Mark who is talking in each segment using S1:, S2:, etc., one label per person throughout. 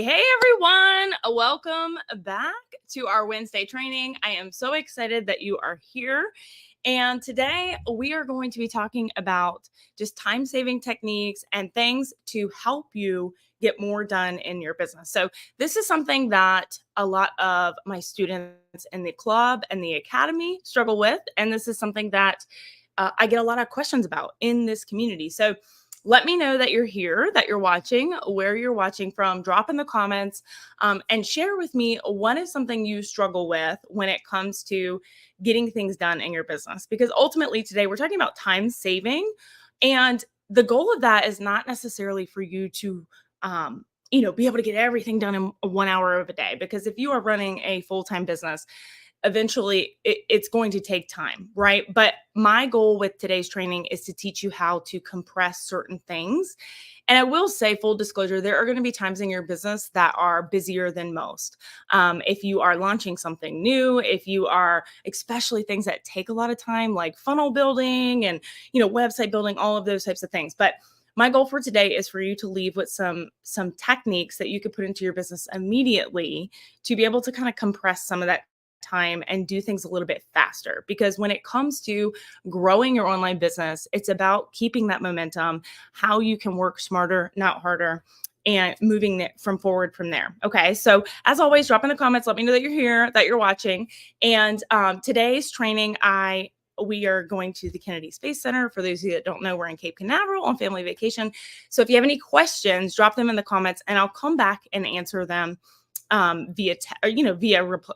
S1: Hey everyone, welcome back to our Wednesday training. I am so excited that you are here. And today we are going to be talking about just time-saving techniques and things to help you get more done in your business. So this is something that a lot of my students in the club and the academy struggle with. And this is something that I get a lot of questions about in this community. So let me know that you're here, that you're watching, where you're watching from. Drop in the comments and share with me what is something you struggle with when it comes to getting things done in your business. Because ultimately today we're talking about time saving. And the goal of that is not necessarily for you to, be able to get everything done in 1 hour of a day. Because if you are running a full-time business, eventually it's going to take time, right? But my goal with today's training is to teach you how to compress certain things. And I will say, full disclosure, there are going to be times in your business that are busier than most. If you are launching something new, if you are, especially things that take a lot of time, like funnel building and, website building, all of those types of things. But my goal for today is for you to leave with some techniques that you could put into your business immediately to be able to kind of compress some of that time and do things a little bit faster. Because when it comes to growing your online business, it's about keeping that momentum, how you can work smarter, not harder, and moving it forward from there. Okay. So as always, drop in the comments, let me know that you're here, that you're watching. And today's training, we are going to the Kennedy Space Center. For those of you that don't know, we're in Cape Canaveral on family vacation. So if you have any questions, drop them in the comments and I'll come back and answer them via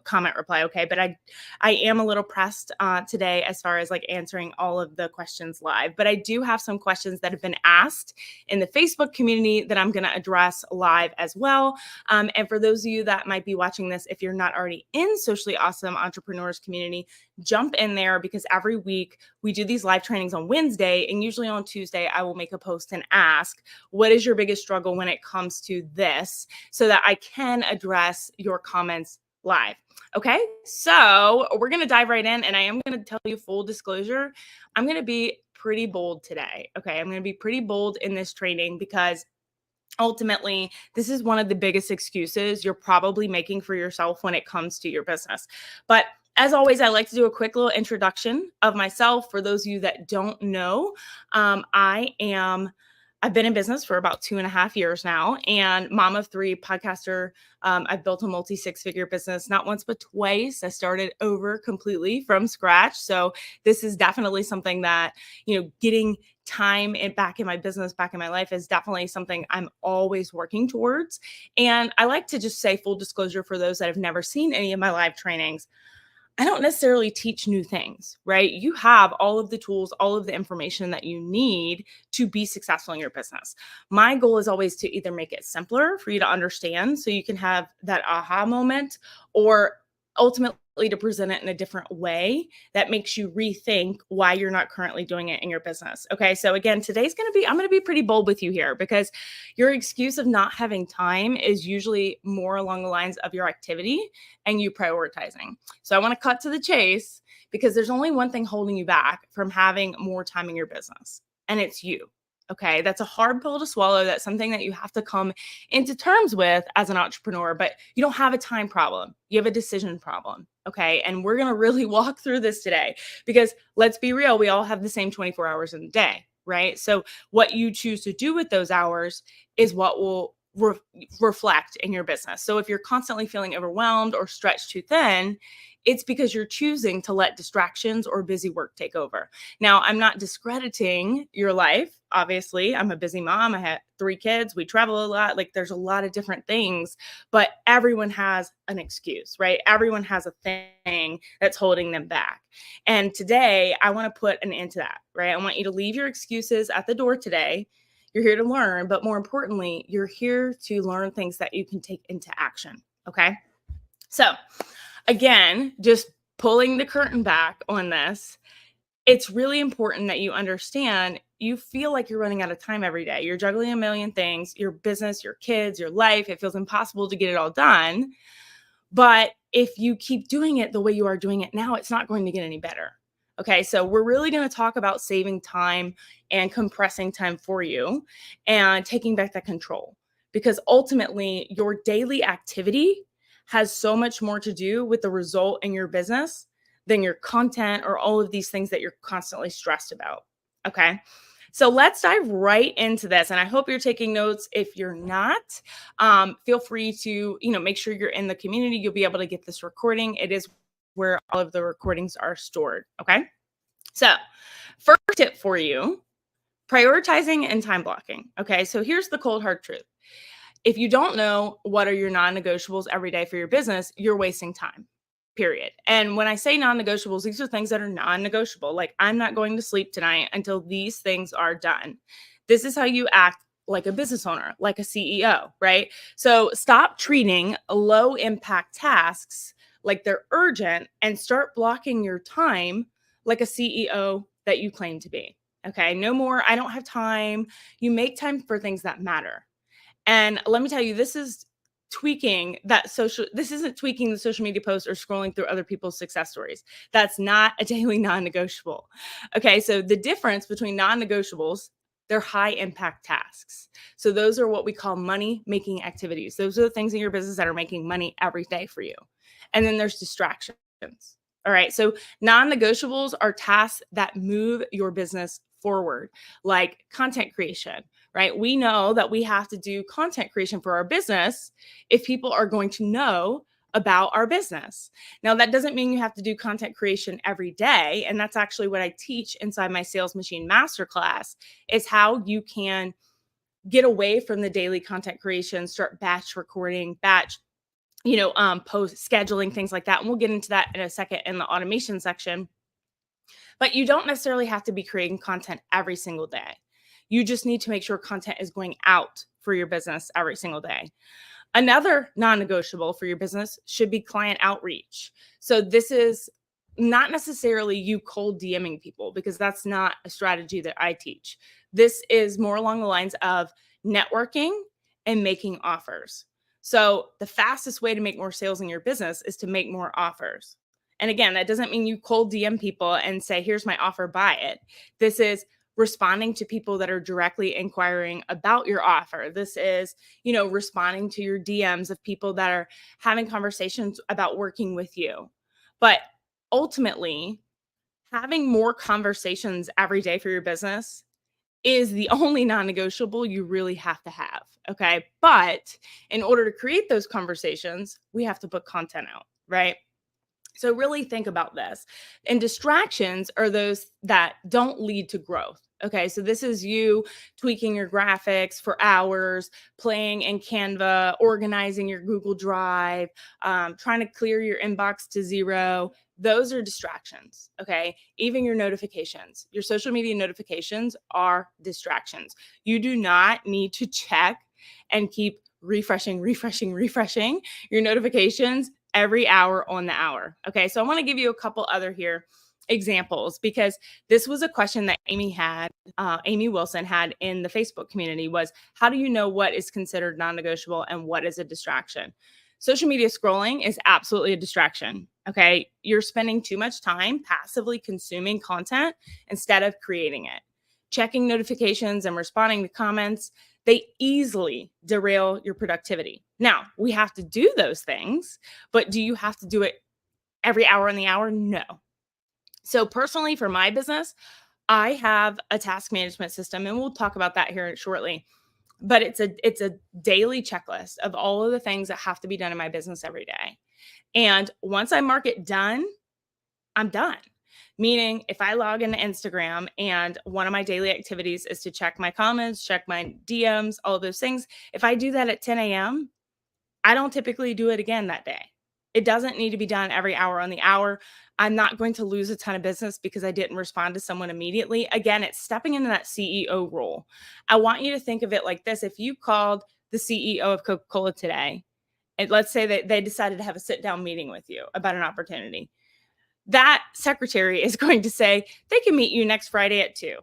S1: comment reply. Okay. But I am a little pressed today as far as like answering all of the questions live, but I do have some questions that have been asked in the Facebook community that I'm going to address live as well. And for those of you that might be watching this, if you're not already in Socially Awesome Entrepreneurs community, jump in there, because every week we do these live trainings on Wednesday, and usually on Tuesday I will make a post and ask, what is your biggest struggle when it comes to this, so that I can address your comments live. Okay, so we're going to dive right in, and I am going to tell you full disclosure, I'm going to be pretty bold today. Okay, I'm going to be pretty bold in this training because ultimately, this is one of the biggest excuses you're probably making for yourself when it comes to your business. But as always, I like to do a quick little introduction of myself. For those of you that don't know, I've been in business for about 2.5 years now, and mom of 3, podcaster. I've built a multi-6-figure business, not once, but twice. I started over completely from scratch. So this is definitely something that, getting time back in my business, back in my life is definitely something I'm always working towards. And I like to just say, full disclosure, for those that have never seen any of my live trainings, I don't necessarily teach new things, right? You have all of the tools, all of the information that you need to be successful in your business. My goal is always to either make it simpler for you to understand so you can have that aha moment, or ultimately to present it in a different way that makes you rethink why you're not currently doing it in your business. Okay. So again, I'm going to be pretty bold with you here, because your excuse of not having time is usually more along the lines of your activity and you prioritizing. So I want to cut to the chase, because there's only one thing holding you back from having more time in your business, and it's you. Okay, that's a hard pill to swallow. That's something that you have to come into terms with as an entrepreneur, but you don't have a time problem. You have a decision problem. Okay, and we're going to really walk through this today, because let's be real, we all have the same 24 hours in a day, right? So what you choose to do with those hours is what will reflect in your business. So if you're constantly feeling overwhelmed or stretched too thin, it's because you're choosing to let distractions or busy work take over. Now, I'm not discrediting your life. Obviously, I'm a busy mom. I have 3 kids. We travel a lot. Like, there's a lot of different things, but everyone has an excuse, right? Everyone has a thing that's holding them back. And today I want to put an end to that, right? I want you to leave your excuses at the door today. You're here to learn, but more importantly, you're here to learn things that you can take into action. Okay. So again, just pulling the curtain back on this, it's really important that you understand you feel like you're running out of time every day. You're juggling a million things, your business, your kids, your life. It feels impossible to get it all done. But if you keep doing it the way you are doing it now, it's not going to get any better. Okay, so we're really going to talk about saving time and compressing time for you and taking back that control. because ultimately your daily activity has so much more to do with the result in your business than your content or all of these things that you're constantly stressed about. Okay. So let's dive right into this. And I hope you're taking notes. If you're not, feel free to, make sure you're in the community. You'll be able to get this recording. It is where all of the recordings are stored. Okay. So first tip for you, prioritizing and time blocking. Okay. So here's the cold hard truth. If you don't know what are your non-negotiables every day for your business, you're wasting time. Period. And when I say non-negotiables, these are things that are non-negotiable. Like, I'm not going to sleep tonight until these things are done. This is how you act like a business owner, like a CEO, right? So stop treating low impact tasks like they're urgent and start blocking your time like a CEO that you claim to be. Okay. No more, I don't have time. You make time for things that matter. And let me tell you, this isn't tweaking the social media posts or scrolling through other people's success stories. That's not a daily non-negotiable. Okay. So the difference between non-negotiables, they're high impact tasks. So those are what we call money making activities. Those are the things in your business that are making money every day for you. And then there's distractions. All right. So non-negotiables are tasks that move your business forward, like content creation, right? We know that we have to do content creation for our business if people are going to know about our business. Now, that doesn't mean you have to do content creation every day. And that's actually what I teach inside my Sales Machine Masterclass, is how you can get away from the daily content creation, start batch recording, post scheduling, things like that. And we'll get into that in a second in the automation section. But you don't necessarily have to be creating content every single day. You just need to make sure content is going out for your business every single day. Another non-negotiable for your business should be client outreach. So this is not necessarily you cold DMing people, because that's not a strategy that I teach. This is more along the lines of networking and making offers. So the fastest way to make more sales in your business is to make more offers. And again, that doesn't mean you cold DM people and say, here's my offer, buy it. This is responding to people that are directly inquiring about your offer. This is, responding to your DMs of people that are having conversations about working with you. But ultimately, having more conversations every day for your business is the only non-negotiable you really have to have. Okay. But in order to create those conversations, we have to put content out, right? So really think about this. And distractions are those that don't lead to growth. Okay, so this is you tweaking your graphics for hours, playing in Canva, organizing your Google Drive, trying to clear your inbox to zero. Those are distractions. Okay, even your notifications, your social media notifications are distractions. You do not need to check and keep refreshing your notifications every hour on the hour. Okay, so I want to give you a couple other examples, because this was a question that Amy Wilson had in the Facebook community, was how do you know what is considered non-negotiable and what is a distraction? Social media scrolling is absolutely a distraction. Okay, you're spending too much time passively consuming content instead of creating it. Checking notifications and responding to comments, they easily derail your productivity. Now, we have to do those things, but do you have to do it every hour on the hour? No. So personally, for my business, I have a task management system, and we'll talk about that here shortly. But it's a daily checklist of all of the things that have to be done in my business every day. And once I mark it done, I'm done. Meaning, if I log into Instagram and one of my daily activities is to check my comments, check my DMs, all of those things, if I do that at 10 a.m., I don't typically do it again that day. It doesn't need to be done every hour on the hour. I'm not going to lose a ton of business because I didn't respond to someone immediately. Again, it's stepping into that CEO role. I want you to think of it like this. If you called the CEO of Coca-Cola today, and let's say that they decided to have a sit-down meeting with you about an opportunity, that secretary is going to say, they can meet you next Friday at 2.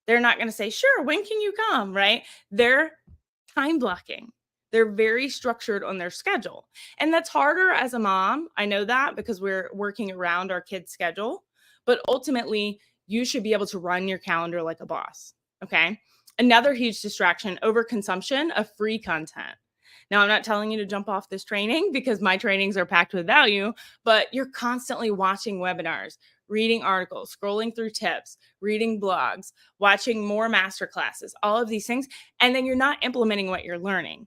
S1: They're not going to say, sure, when can you come, right? They're time blocking. They're very structured on their schedule. And that's harder as a mom. I know that, because we're working around our kids' schedule. But ultimately, you should be able to run your calendar like a boss. Okay. Another huge distraction, overconsumption of free content. Now, I'm not telling you to jump off this training because my trainings are packed with value, but you're constantly watching webinars, reading articles, scrolling through tips, reading blogs, watching more master classes, all of these things. And then you're not implementing what you're learning.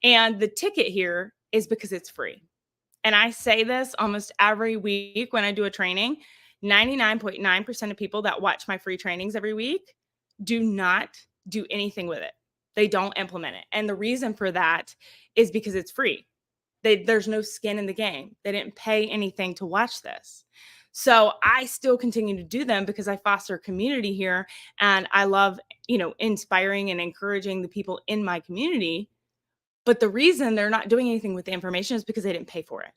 S1: And the ticket here is because it's free. And I say this almost every week when I do a training. 99.9% of people that watch my free trainings every week do not do anything with it. They don't implement it. And the reason for that is because it's free. There's no skin in the game. They didn't pay anything to watch this. So I still continue to do them because I foster community here, and I love, inspiring and encouraging the people in my community. But the reason they're not doing anything with the information is because they didn't pay for it.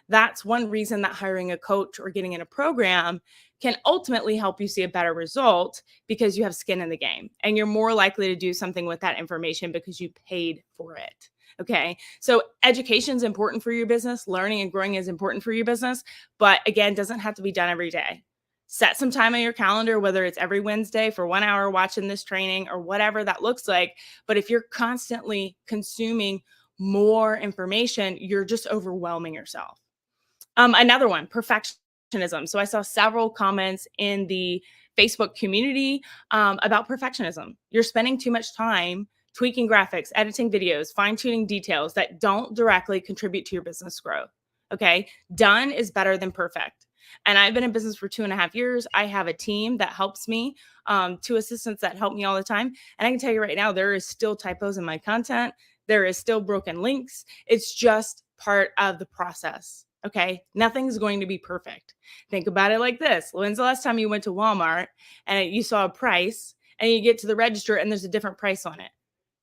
S1: That's one reason that hiring a coach or getting in a program can ultimately help you see a better result, because you have skin in the game and you're more likely to do something with that information because you paid for it. Okay. So education is important for your business. Learning and growing is important for your business, but again, doesn't have to be done every day. Set some time on your calendar, whether it's every Wednesday for 1 hour watching this training or whatever that looks like. But if you're constantly consuming more information, you're just overwhelming yourself. Another one, perfectionism. So I saw several comments in the Facebook community about perfectionism. You're spending too much time tweaking graphics, editing videos, fine-tuning details that don't directly contribute to your business growth. Okay. Done is better than perfect. And I've been in business for 2.5 years. I have a team that helps me, 2 assistants that help me all the time. And I can tell you right now, there is still typos in my content. There is still broken links. It's just part of the process. Okay. Nothing's going to be perfect. Think about it like this. When's the last time you went to Walmart and you saw a price and you get to the register and there's a different price on it?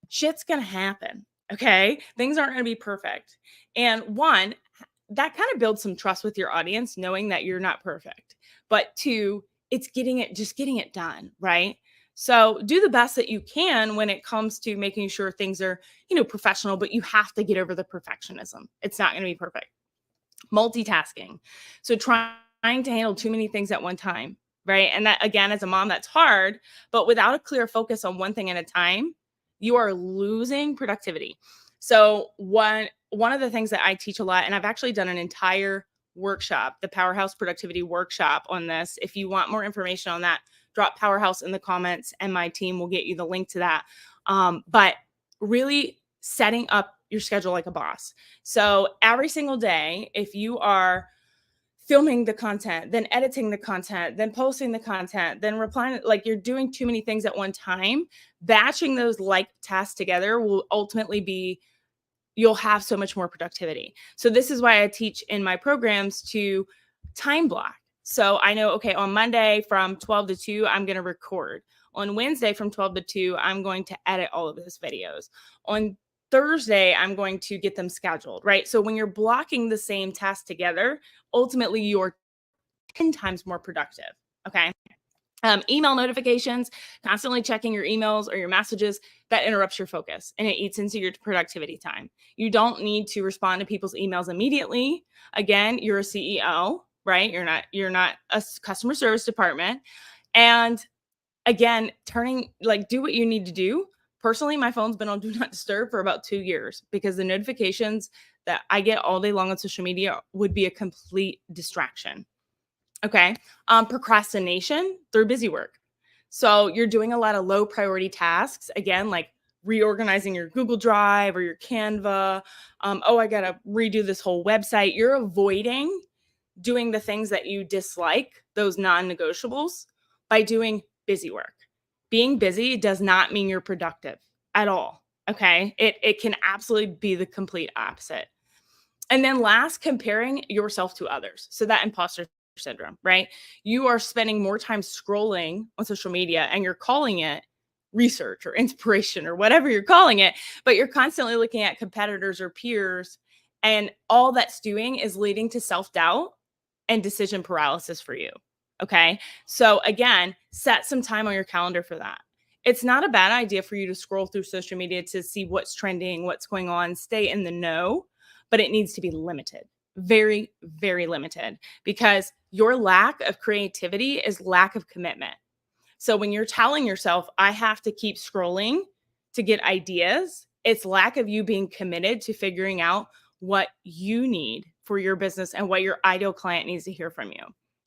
S1: Shit's going to happen. Okay. Things aren't going to be perfect. And one, that kind of builds some trust with your audience, knowing that you're not perfect. But two, it's getting it done, right? So do the best that you can when it comes to making sure things are, professional, but you have to get over the perfectionism. It's not going to be perfect. Multitasking. So trying to handle too many things at one time, right? And that, again, as a mom, that's hard, but without a clear focus on one thing at a time, you are losing productivity. So one of the things that I teach a lot, and I've actually done an entire workshop, the Powerhouse Productivity Workshop on this. If you want more information on that, drop Powerhouse in the comments and my team will get you the link to that. But really setting up your schedule like a boss. So every single day, if you are filming the content, then editing the content, then posting the content, then replying, like you're doing too many things at one time, batching those like tasks together will ultimately be, you'll have so much more productivity. So this is why I teach in my programs to time block. So I know, okay, on Monday from 12 to 2, I'm going to record. On Wednesday from 12 to 2, I'm going to edit all of those videos. On Thursday, I'm going to get them scheduled, right? So when you're blocking the same task together, ultimately you're 10 times more productive, okay? Email notifications, constantly checking your emails or your messages, that interrupts your focus and it eats into your productivity time. You don't need to respond to people's emails immediately. Again, you're a CEO, right? You're not a customer service department. And again, do what you need to do. Personally, my phone's been on Do Not Disturb for about 2 years because the notifications that I get all day long on social media would be a complete distraction. Okay. Procrastination through busy work. So you're doing a lot of low priority tasks, again, like reorganizing your Google Drive or your Canva. I got to redo this whole website. You're avoiding doing the things that you dislike, those non-negotiables, by doing busy work. Being busy does not mean you're productive at all. Okay. It can absolutely be the complete opposite. And then last, comparing yourself to others. So that imposter syndrome, right? You are spending more time scrolling on social media and you're calling it research or inspiration or whatever you're calling it, but you're constantly looking at competitors or peers, and all that's doing is leading to self-doubt and decision paralysis for you. Okay. So again, set some time on your calendar for that. It's not a bad idea for you to scroll through social media to see what's trending, what's going on, stay in the know, but it needs to be limited. Very, very limited, because your lack of creativity is lack of commitment. So when you're telling yourself, I have to keep scrolling to get ideas, It's lack of you being committed to figuring out what you need for your business and what your ideal client needs to hear from you.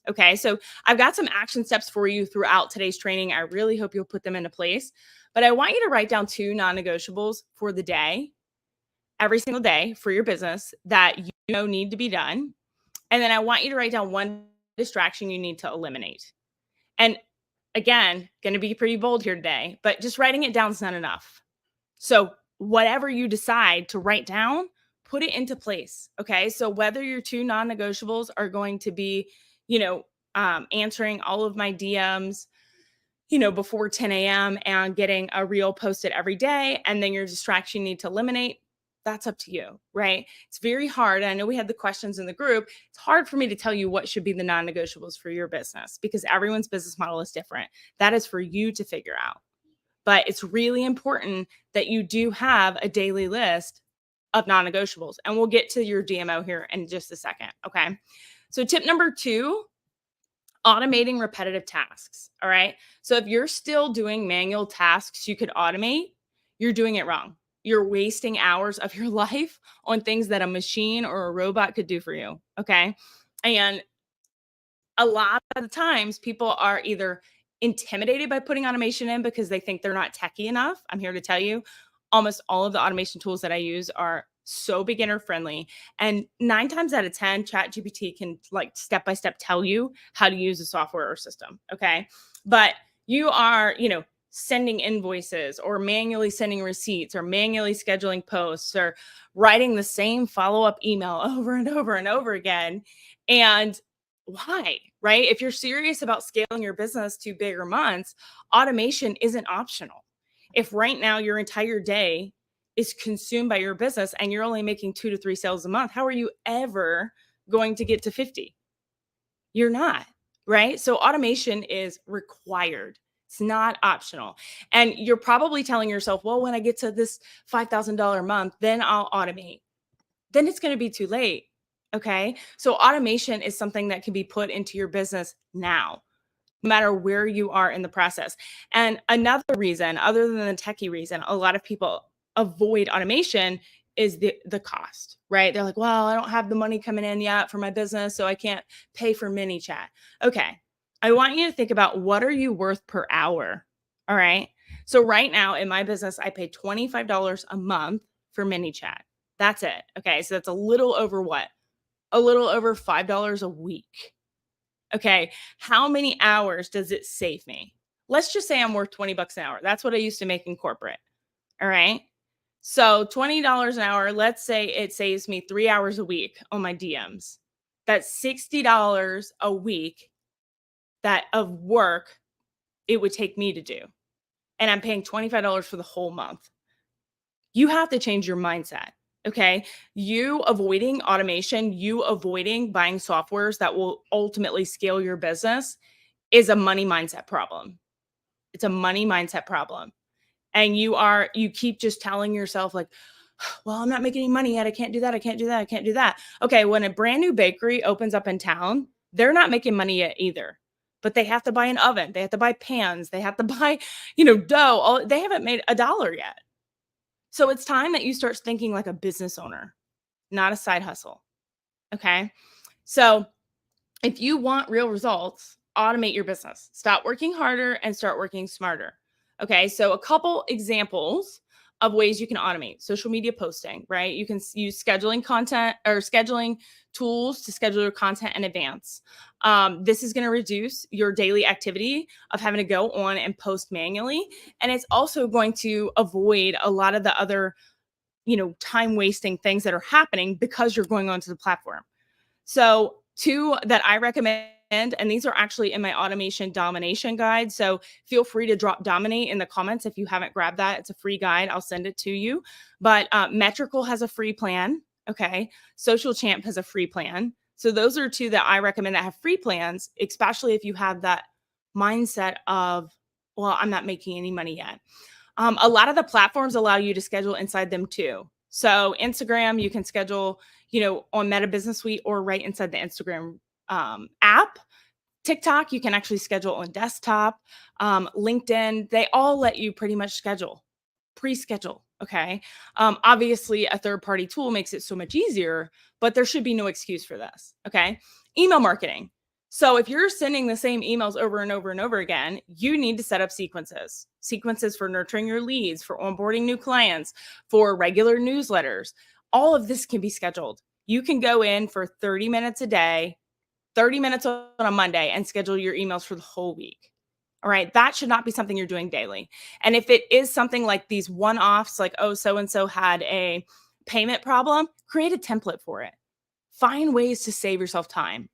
S1: Okay, so I've got some action steps for you throughout today's training. I really hope you'll put them into place. But I want you to write down 2 non negotiables for the day, every single day for your business that you know need to be done. And then I want you to write down 1 distraction you need to eliminate. And again, going to be pretty bold here today, but just writing it down is not enough. So, whatever you decide to write down, put it into place. Okay. So, whether your 2 non negotiables are going to be, answering all of my DMs, before 10 a.m. and getting a reel posted every day, and then your distraction you need to eliminate, that's up to you, right? It's very hard. I know we had the questions in the group. It's hard for me to tell you what should be the non negotiables for your business because everyone's business model is different. That is for you to figure out. But it's really important that you do have a daily list of non negotiables. And we'll get to your DMO here in just a second. Okay. So, tip number 2, automating repetitive tasks. All right. So, if you're still doing manual tasks you could automate, you're doing it wrong. You're wasting hours of your life on things that a machine or a robot could do for you. Okay. And a lot of the times people are either intimidated by putting automation in because they think they're not techie enough. I'm here to tell you, almost all of the automation tools that I use are so beginner friendly. And 9 times out of 10, ChatGPT can like step by step tell you how to use a software or system. Okay. But you are, sending invoices or manually sending receipts or manually scheduling posts or writing the same follow-up email over and over and over again. And why, right? If you're serious about scaling your business to bigger months, automation isn't optional. If right now your entire day is consumed by your business and you're only making 2 to 3 sales a month, how are you ever going to get to 50? You're not, right? So automation is required. It's not optional. And you're probably telling yourself, well, when I get to this $5,000 a month, then I'll automate. Then it's going to be too late. Okay. So automation is something that can be put into your business now, no matter where you are in the process. And another reason, other than the techie reason, a lot of people avoid automation is the cost, right? They're like, well, I don't have the money coming in yet for my business, so I can't pay for mini chat. Okay. I want you to think about what are you worth per hour? All right. So right now in my business, I pay $25 a month for mini chat. That's it. Okay. So that's a little over what? A little over $5 a week. Okay. How many hours does it save me? Let's just say I'm worth 20 bucks an hour. That's what I used to make in corporate. All right. So $20 an hour, let's say it saves me 3 hours a week on my DMs. That's $60 a week that of work it would take me to do. And I'm paying $25 for the whole month. You have to change your mindset. Okay. You avoiding automation, you avoiding buying softwares that will ultimately scale your business is a money mindset problem. It's a money mindset problem. And you keep just telling yourself like, well, I'm not making any money yet. I can't do that. I can't do that. I can't do that. Okay. When a brand new bakery opens up in town, they're not making money yet either, but they have to buy an oven. They have to buy pans. They have to buy, dough. They haven't made $1 yet. So it's time that you start thinking like a business owner, not a side hustle. Okay. So if you want real results, automate your business. Stop working harder and start working smarter. Okay. So a couple examples of ways you can automate social media posting, right? You can use scheduling content or scheduling tools to schedule your content in advance. This is going to reduce your daily activity of having to go on and post manually. And it's also going to avoid a lot of the other, time wasting things that are happening because you're going onto the platform. So 2 that I recommend, and these are actually in my automation domination guide. So feel free to drop dominate in the comments if you haven't grabbed that. It's a free guide. I'll send it to you. But Metrical has a free plan. Okay. Social Champ has a free plan. So those are 2 that I recommend that have free plans, especially if you have that mindset of, well, I'm not making any money yet. A lot of the platforms allow you to schedule inside them too. So Instagram, you can schedule, on Meta Business Suite or right inside the Instagram app. TikTok, you can actually schedule on desktop. LinkedIn, they all let you pretty much schedule, pre-schedule. Okay. Obviously, a third party tool makes it so much easier, but there should be no excuse for this. Okay. Email marketing. So if you're sending the same emails over and over and over again, you need to set up sequences for nurturing your leads, for onboarding new clients, for regular newsletters. All of this can be scheduled. You can go in for 30 minutes a day, 30 minutes on a Monday, and schedule your emails for the whole week. All right. That should not be something you're doing daily. And if it is something like these one offs, like, oh, so and so had a payment problem, create a template for it. Find ways to save yourself time.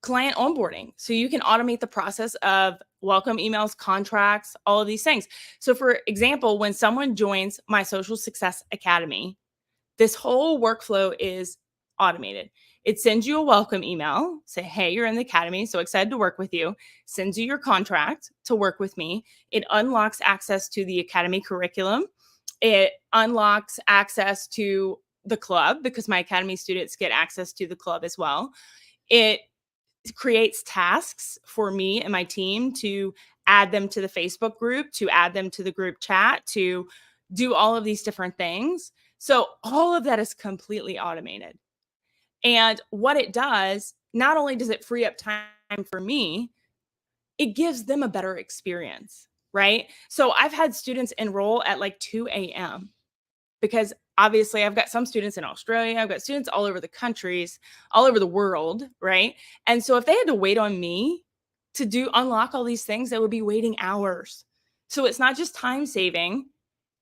S1: Client onboarding. So you can automate the process of welcome emails, contracts, all of these things. So, for example, when someone joins my Social Success Academy, this whole workflow is automated. It sends you a welcome email, say, hey, you're in the academy, so excited to work with you. Sends you your contract to work with me. It unlocks access to the academy curriculum. It unlocks access to the club because my academy students get access to the club as well. It creates tasks for me and my team to add them to the Facebook group, to add them to the group chat, to do all of these different things. So all of that is completely automated. And what it does, not only does it free up time for me, it gives them a better experience, right? So I've had students enroll at like 2 a.m. because obviously I've got some students in Australia, I've got students all over the countries, all over the world, right? And so if they had to wait on me to unlock all these things, they would be waiting hours. So it's not just time saving,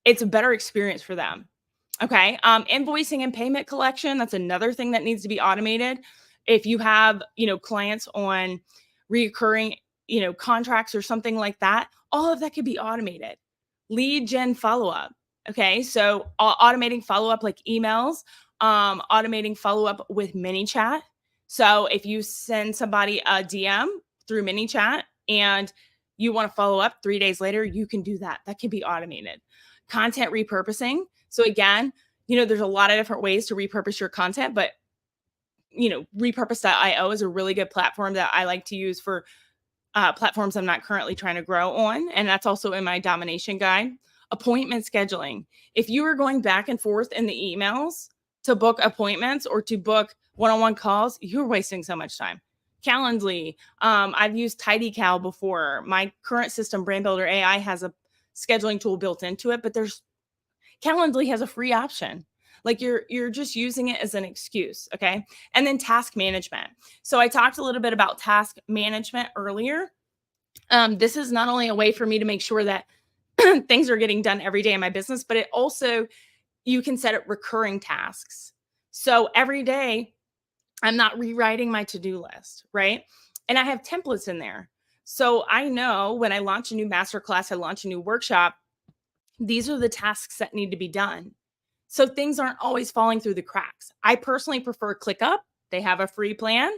S1: it's a better experience for them. Okay. Invoicing and payment collection, that's another thing that needs to be automated. If you have, clients on recurring, contracts or something like that, all of that could be automated. Lead gen follow-up. Okay. So automating follow-up like emails, automating follow-up with ManyChat. So if you send somebody a DM through ManyChat and you want to follow up 3 days later, you can do that. That can be automated. Content repurposing. So again, there's a lot of different ways to repurpose your content, but repurpose.io is a really good platform that I like to use for platforms I'm not currently trying to grow on. And that's also in my domination guide. Appointment scheduling. If you are going back and forth in the emails to book appointments or to book one-on-one calls, you're wasting so much time. Calendly. I've used TidyCal before. My current system, Brand Builder AI, has a scheduling tool built into it, but Calendly has a free option. Like you're just using it as an excuse, okay? And then task management. So I talked a little bit about task management earlier. This is not only a way for me to make sure that things are getting done every day in my business, but it also, you can set up recurring tasks. So every day I'm not rewriting my to-do list, right? And I have templates in there. So I know when I launch a new masterclass, I launch a new workshop, these are the tasks that need to be done. So things aren't always falling through the cracks. I personally prefer ClickUp. They have a free plan.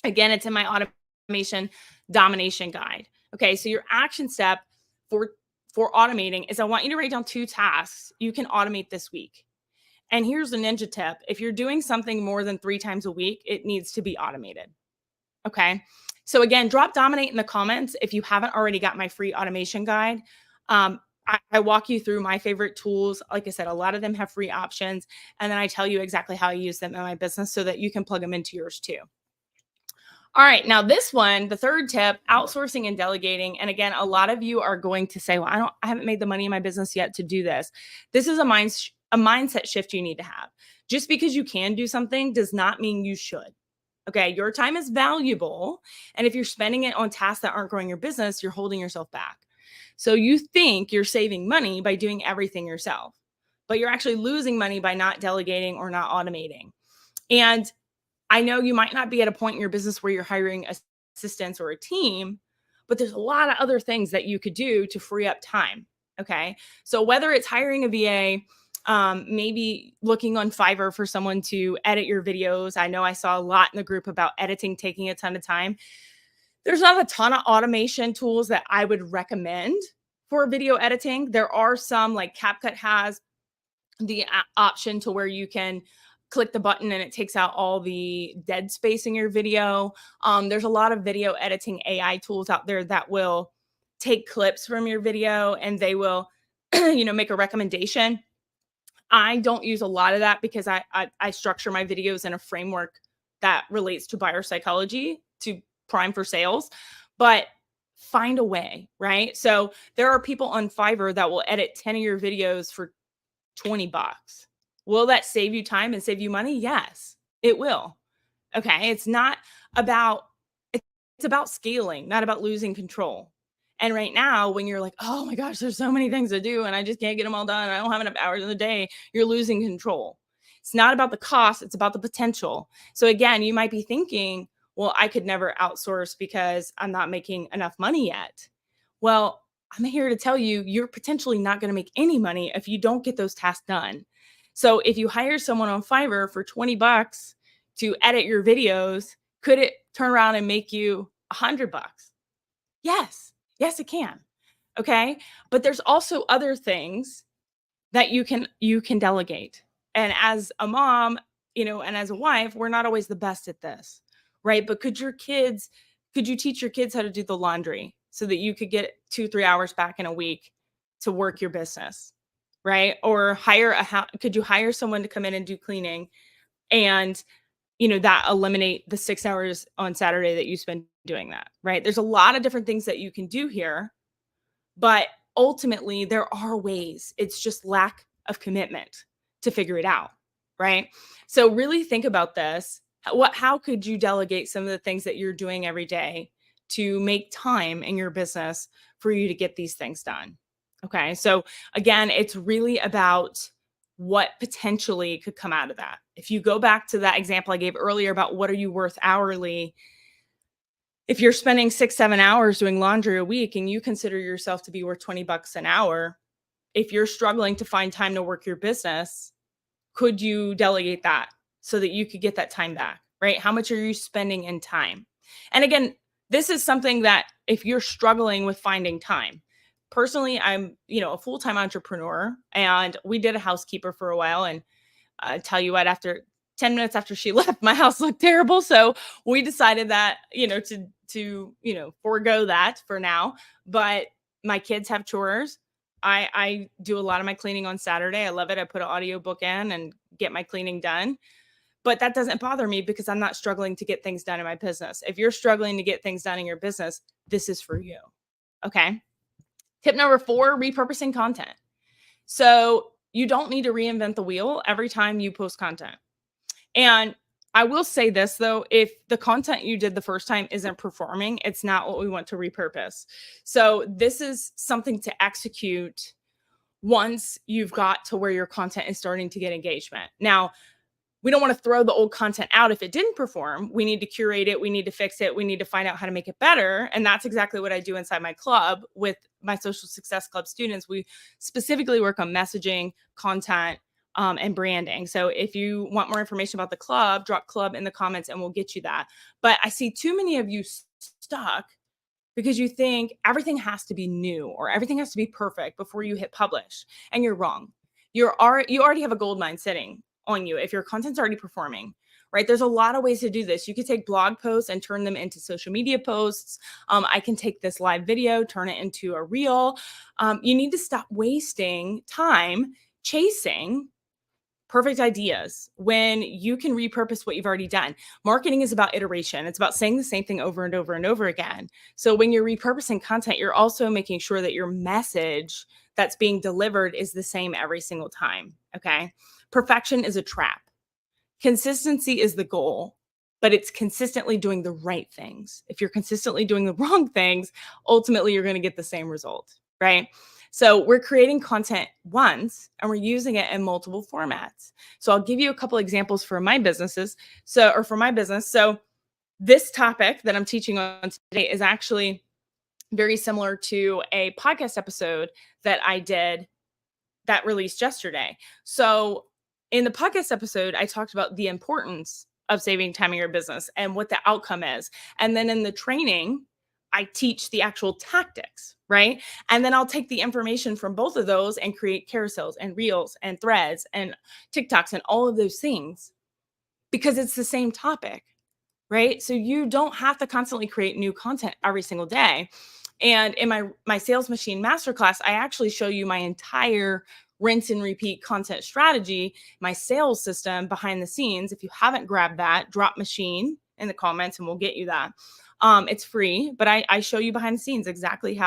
S1: Again, it's in my automation domination guide. Okay, so your action step for automating is I want you to write down 2 tasks you can automate this week. And here's a ninja tip. If you're doing something more than 3 times a week, it needs to be automated. Okay. So again, drop dominate in the comments if you haven't already got my free automation guide. I walk you through my favorite tools. Like I said, a lot of them have free options. And then I tell you exactly how I use them in my business so that you can plug them into yours too. All right. Now this one, the third tip, outsourcing and delegating. And again, a lot of you are going to say, well, I haven't made the money in my business yet to do this. This is a mindset shift you need to have. Just because you can do something does not mean you should. Okay. Your time is valuable. And if you're spending it on tasks that aren't growing your business, you're holding yourself back. So you think you're saving money by doing everything yourself, but you're actually losing money by not delegating or not automating. And I know you might not be at a point in your business where you're hiring assistants or a team, but there's a lot of other things that you could do to free up time. Okay. So whether it's hiring a VA, maybe looking on Fiverr for someone to edit your videos. I know I saw a lot in the group about editing taking a ton of time. There's not a ton of automation tools that I would recommend for video editing. There are some, like CapCut has the option to where you can click the button and it takes out all the dead space in your video. There's a lot of video editing AI tools out there that will take clips from your video and they will, make a recommendation. I don't use a lot of that because I structure my videos in a framework that relates to buyer psychology to prime for sales, but find a way, right? So there are people on Fiverr that will edit 10 of your videos for 20 bucks. Will that save you time and save you money? Yes, it will. Okay. About it's about scaling, not about losing control. And right now, when you're like, oh my gosh, there's so many things to do and I just can't get them all done. I don't have enough hours in the day, you're losing control. It's not about the cost, it's about the potential. So again, you might be thinking, well, I could never outsource because I'm not making enough money yet. Well, I'm here to tell you, you're potentially not going to make any money if you don't get those tasks done. So if you hire someone on Fiverr for 20 bucks to edit your videos, could it turn around and make you 100 bucks? Yes. Yes, it can. Okay? But there's also other things that you can delegate. And as a mom, and as a wife, we're not always the best at this. Right? But could you teach your kids how to do the laundry so that you could get 2-3 hours back in a week to work your business? Right? Or could you hire someone to come in and do cleaning and that eliminate the 6 hours on Saturday that you spend doing that, right? There's a lot of different things that you can do here, but ultimately there are ways. It's just lack of commitment to figure it out, right? So really think about this. How could you delegate some of the things that you're doing every day to make time in your business for you to get these things done? Okay? So again, it's really about what potentially could come out of that. If you go back to that example I gave earlier about what are you worth hourly, if you're spending 6-7 hours doing laundry a week and you consider yourself to be worth 20 bucks an hour, if you're struggling to find time to work your business, could you delegate that so that you could get that time back, right? How much are you spending in time? And again, this is something that if you're struggling with finding time, personally, I'm, a full-time entrepreneur and we did a housekeeper for a while. And tell you what, after 10 minutes after she left, my house looked terrible. So we decided that, to forego that for now. But my kids have chores. I do a lot of my cleaning on Saturday. I love it. I put an audiobook in and get my cleaning done. But that doesn't bother me because I'm not struggling to get things done in my business. If you're struggling to get things done in your business, this is for you. Okay. Tip number 4, repurposing content. So you don't need to reinvent the wheel every time you post content. And I will say this though, if the content you did the first time isn't performing, it's not what we want to repurpose. So this is something to execute once you've got to where your content is starting to get engagement. Now, we don't want to throw the old content out if it didn't perform. We need to curate it. We need to fix it. We need to find out how to make it better. And that's exactly what I do inside my club with my Social Success Club students. We specifically work on messaging, content, and branding. So if you want more information about the club, drop club in the comments and we'll get you that. But I see too many of you stuck because you think everything has to be new or everything has to be perfect before you hit publish. And you're wrong. You already have a gold mine sitting on you if your content's already performing, right? There's a lot of ways to do this. You could take blog posts and turn them into social media posts. I can take this live video, turn it into a reel. You need to stop wasting time chasing perfect ideas when you can repurpose what you've already done. Marketing is about iteration. It's about saying the same thing over and over and over again. So when you're repurposing content, you're also making sure that your message that's being delivered is the same every single time. Okay. Perfection is a trap. Consistency is the goal, but it's consistently doing the right things. If you're consistently doing the wrong things, ultimately you're going to get the same result, right? So we're creating content once and we're using it in multiple formats. So I'll give you a couple examples for my businesses. For my business. So this topic that I'm teaching on today is actually very similar to a podcast episode that I did that released yesterday. So in the podcast episode, I talked about the importance of saving time in your business and what the outcome is. And then in the training, I teach the actual tactics, right? And then I'll take the information from both of those and create carousels and reels and threads and TikToks and all of those things because it's the same topic, right? So you don't have to constantly create new content every single day. And in my Sales Machine Masterclass, I actually show you my entire rinse and repeat content strategy, my sales system behind the scenes. If you haven't grabbed that, drop machine in the comments and we'll get you that. It's free, but I show you behind the scenes exactly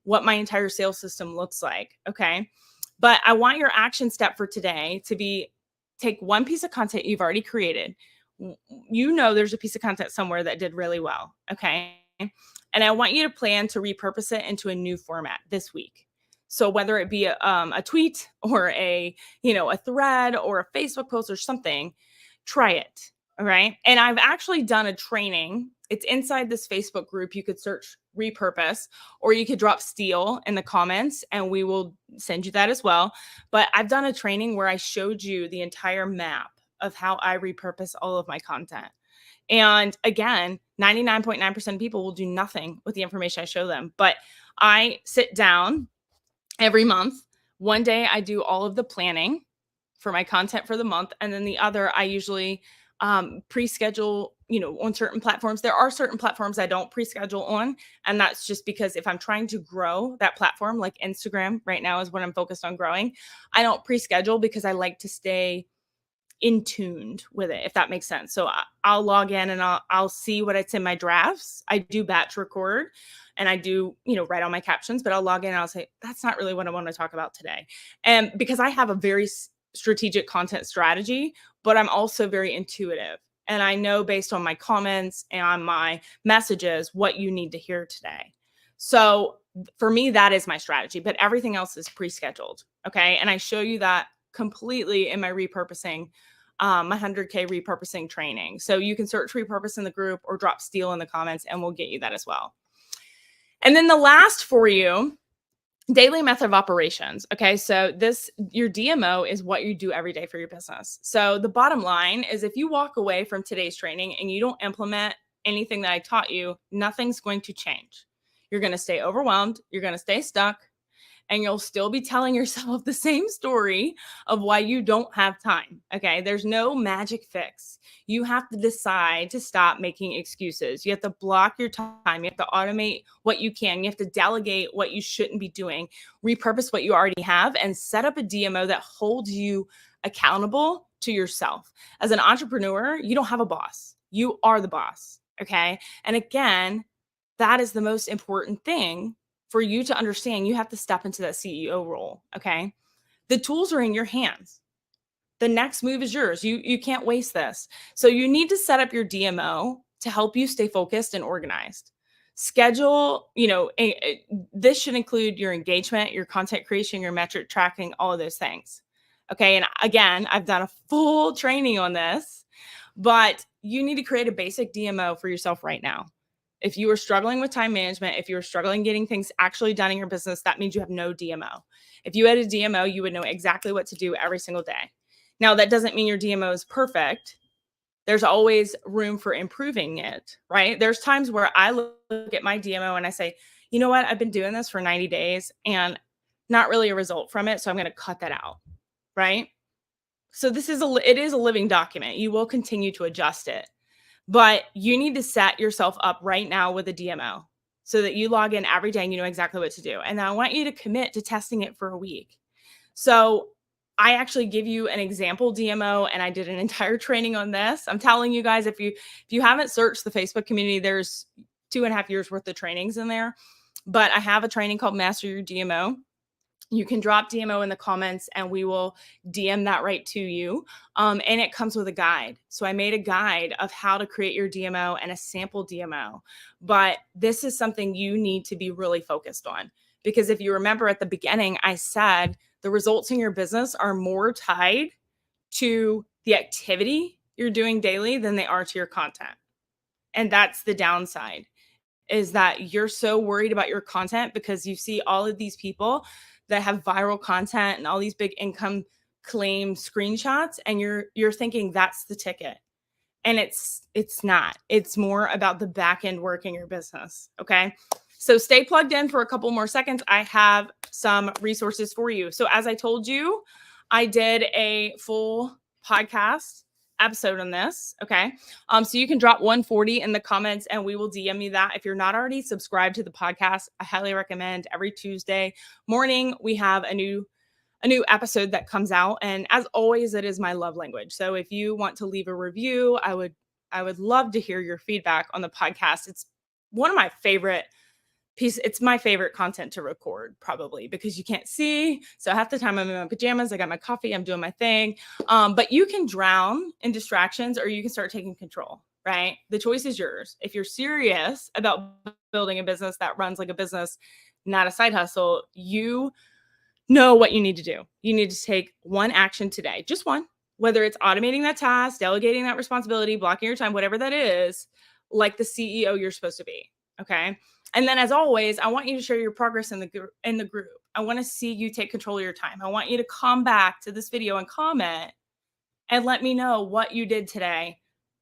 S1: what my entire sales system looks like. Okay. But I want your action step for today to be take one piece of content you've already created. You know, there's a piece of content somewhere that did really well. Okay. And I want you to plan to repurpose it into a new format this week. So whether it be a tweet or a thread or a Facebook post or something, try it. All right. And I've actually done a training. It's inside this Facebook group. You could search repurpose, or you could drop steal in the comments and we will send you that as well. But I've done a training where I showed you the entire map of how I repurpose all of my content. And again, 99.9% of people will do nothing with the information I show them. But I sit down every month. One day I do all of the planning for my content for the month. And then the other, I usually pre-schedule, on certain platforms. There are certain platforms I don't pre-schedule on. And that's just because if I'm trying to grow that platform, like Instagram right now is what I'm focused on growing, I don't pre-schedule because I like to stay in tuned with it, if that makes sense. So I'll log in and I'll see what it's in my drafts. I do batch record and I do, write all my captions, but I'll log in and I'll say, that's not really what I want to talk about today. And because I have a very strategic content strategy, but I'm also very intuitive. And I know based on my comments and my messages, what you need to hear today. So for me, that is my strategy, but everything else is pre-scheduled. Okay. And I show you that completely in my repurposing, my 100K repurposing training. So you can search repurpose in the group or drop steal in the comments and we'll get you that as well. And then the last for you, daily method of operations. Okay. So your DMO is what you do every day for your business. So the bottom line is if you walk away from today's training and you don't implement anything that I taught you, nothing's going to change. You're going to stay overwhelmed. You're going to stay stuck. And you'll still be telling yourself the same story of why you don't have time. Okay. There's no magic fix. You have to decide to stop making excuses. You have to block your time. You have to automate what you can. You have to delegate what you shouldn't be doing, repurpose what you already have, and set up a DMO that holds you accountable to yourself. As an entrepreneur, you don't have a boss. You are the boss. Okay. And again, that is the most important thing. For you to understand, you have to step into that CEO role, okay? The tools are in your hands. The next move is yours. You can't waste this. So you need to set up your DMO to help you stay focused and organized. Schedule, this should include your engagement, your content creation, your metric tracking, all of those things, okay? And again, I've done a full training on this, but you need to create a basic DMO for yourself right now. If you are struggling with time management, if you're struggling getting things actually done in your business, that means you have no DMO. If you had a DMO, you would know exactly what to do every single day. Now, that doesn't mean your DMO is perfect. There's always room for improving it, right? There's times where I look at my DMO and I say, you know what? I've been doing this for 90 days and not really a result from it. So I'm going to cut that out, right? So it is a living document. You will continue to adjust it. But you need to set yourself up right now with a DMO so that you log in every day and you know exactly what to do. And I want you to commit to testing it for a week. So I actually give you an example DMO and I did an entire training on this. I'm telling you guys, if you haven't searched the Facebook community, there's 2.5 years worth of trainings in there. But I have a training called Master Your DMO. You can drop DMO in the comments and we will DM that right to you. And it comes with a guide. So I made a guide of how to create your DMO and a sample DMO. But this is something you need to be really focused on. Because if you remember at the beginning, I said the results in your business are more tied to the activity you're doing daily than they are to your content. And that's the downside, is that you're so worried about your content because you see all of these people that have viral content and all these big income claim screenshots, and you're thinking that's the ticket. And it's not. It's more about the back end work in your business. Okay. So stay plugged in for a couple more seconds. I have some resources for you. So as I told you, I did a full podcast episode on this. Okay. So you can drop 140 in the comments and we will DM you that. If you're not already subscribed to the podcast, I highly recommend every Tuesday morning we have a new a new episode that comes out. And as always, it is my love language. So if you want to leave a review, I would love to hear your feedback on the podcast. It's one of my favorite it's my favorite content to record, probably, because you can't see. So half the time I'm in my pajamas, I got my coffee, I'm doing my thing. But you can drown in distractions or you can start taking control, right? The choice is yours. If you're serious about building a business that runs like a business, not a side hustle, you know what you need to do. You need to take one action today, just one, whether it's automating that task, delegating that responsibility, blocking your time, whatever that is, like the CEO you're supposed to be. Okay. And then, as always, I want you to share your progress in the group. I want to see you take control of your time. I want you to come back to this video and comment and let me know what you did today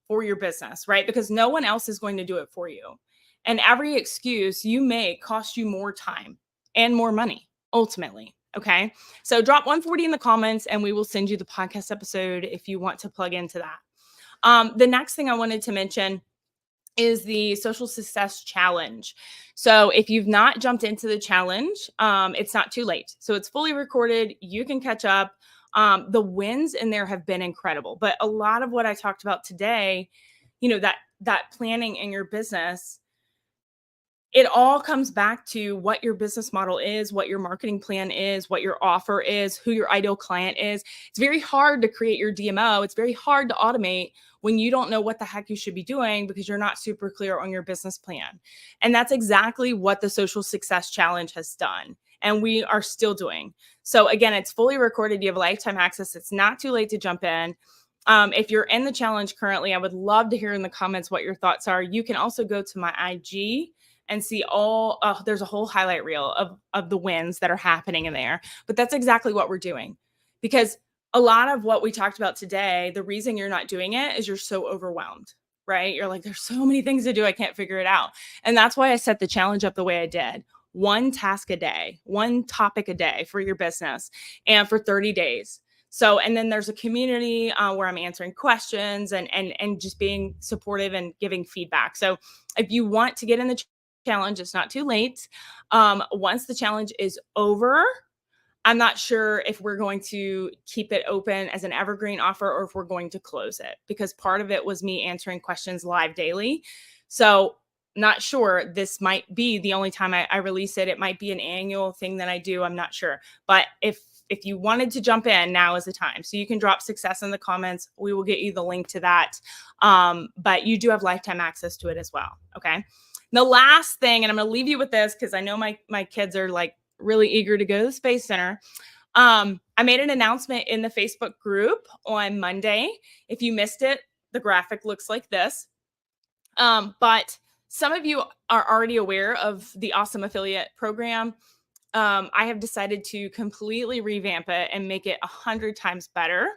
S1: for your business, right? Because no one else is going to do it for you. And every excuse you make costs you more time and more money, ultimately. Okay. So drop 140 in the comments and we will send you the podcast episode if you want to plug into that. The next thing I wanted to mention is the Social Success Challenge. So if you've not jumped into the challenge, it's not too late. So it's fully recorded. You can catch up. The wins in there have been incredible. But a lot of what I talked about today, that planning in your business, it all comes back to what your business model is, what your marketing plan is, what your offer is, who your ideal client is. It's very hard to create your DMO. It's very hard to automate when you don't know what the heck you should be doing because you're not super clear on your business plan. And that's exactly what the Social Success Challenge has done. And we are still doing. So again, it's fully recorded. You have lifetime access. It's not too late to jump in. If you're in the challenge currently, I would love to hear in the comments what your thoughts are. You can also go to my IG and see there's a whole highlight reel of the wins that are happening in there. But that's exactly what we're doing, because a lot of what we talked about today, the reason you're not doing it is you're so overwhelmed, right? You're like, there's so many things to do, I can't figure it out. And that's why I set the challenge up the way I did. One task a day, one topic a day for your business, and for 30 days. So, and then there's a community where I'm answering questions and just being supportive and giving feedback. So if you want to get in the challenge, it's not too late. Once the challenge is over, I'm not sure if we're going to keep it open as an evergreen offer or if we're going to close it, because part of it was me answering questions live daily. So not sure. This might be the only time I release it. It might be an annual thing that I do. I'm not sure. But if you wanted to jump in, now is the time. So you can drop success in the comments. We will get you the link to that. But you do have lifetime access to it as well. Okay. The last thing, and I'm going to leave you with this because I know my kids are like really eager to go to the Space Center. I made an announcement in the Facebook group on Monday. If you missed it, the graphic looks like this. But some of you are already aware of the Awesome Affiliate Program. I have decided to completely revamp it and make it 100 times better.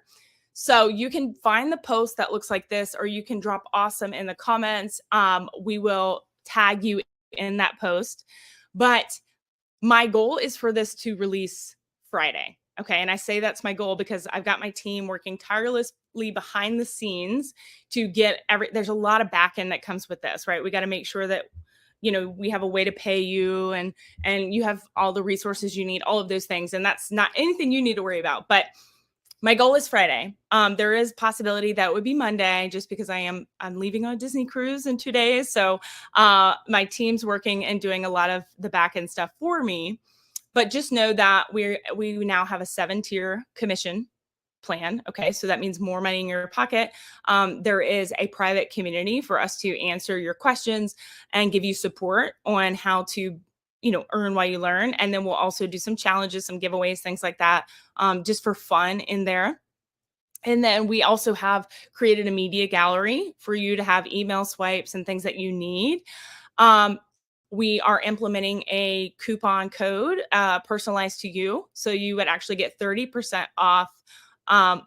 S1: So you can find the post that looks like this, or you can drop awesome in the comments. We will tag you in that post. But my goal is for this to release Friday. Okay. And I say that's my goal because I've got my team working tirelessly behind the scenes to get there's a lot of back end that comes with this, right? We got to make sure that, we have a way to pay you and you have all the resources you need, all of those things. And that's not anything you need to worry about. But my goal is Friday. There is possibility that would be Monday, just because I'm leaving on a Disney cruise in 2 days. So my team's working and doing a lot of the back end stuff for me. But just know that we now have a 7-tier commission plan. Okay. So that means more money in your pocket. There is a private community for us to answer your questions and give you support on how to earn while you learn. And then we'll also do some challenges, some giveaways, things like that, just for fun in there. And then we also have created a media gallery for you to have email swipes and things that you need. We are implementing a coupon code personalized to you. So you would actually get 30% off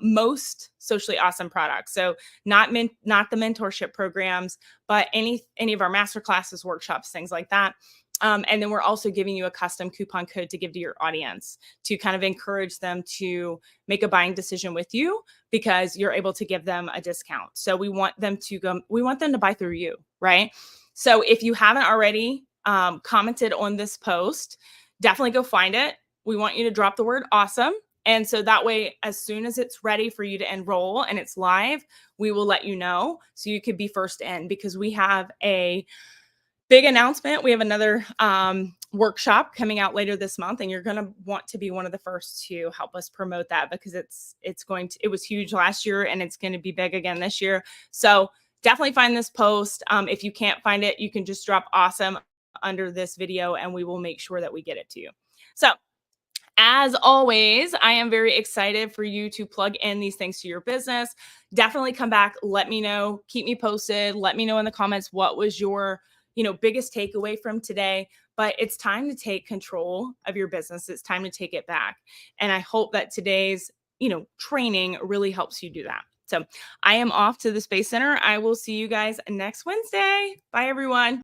S1: most socially awesome products. So not the mentorship programs, but any of our masterclasses, workshops, things like that. And then we're also giving you a custom coupon code to give to your audience to kind of encourage them to make a buying decision with you, because you're able to give them a discount. So we want them to buy through you, right? So if you haven't already commented on this post, definitely go find it. We want you to drop the word awesome And so that way, as soon as it's ready for you to enroll and it's live, we will let you know so you could be first in, because we have a big announcement. We have another workshop coming out later this month, and you're going to want to be one of the first to help us promote that, because it was huge last year and it's going to be big again this year. So definitely find this post. If you can't find it, you can just drop awesome under this video and we will make sure that we get it to you. So as always, I am very excited for you to plug in these things to your business. Definitely come back. Let me know. Keep me posted. Let me know in the comments what was your, biggest takeaway from today. But it's time to take control of your business. It's time to take it back. And I hope that today's, training really helps you do that. So I am off to the Space Center. I will see you guys next Wednesday. Bye, everyone.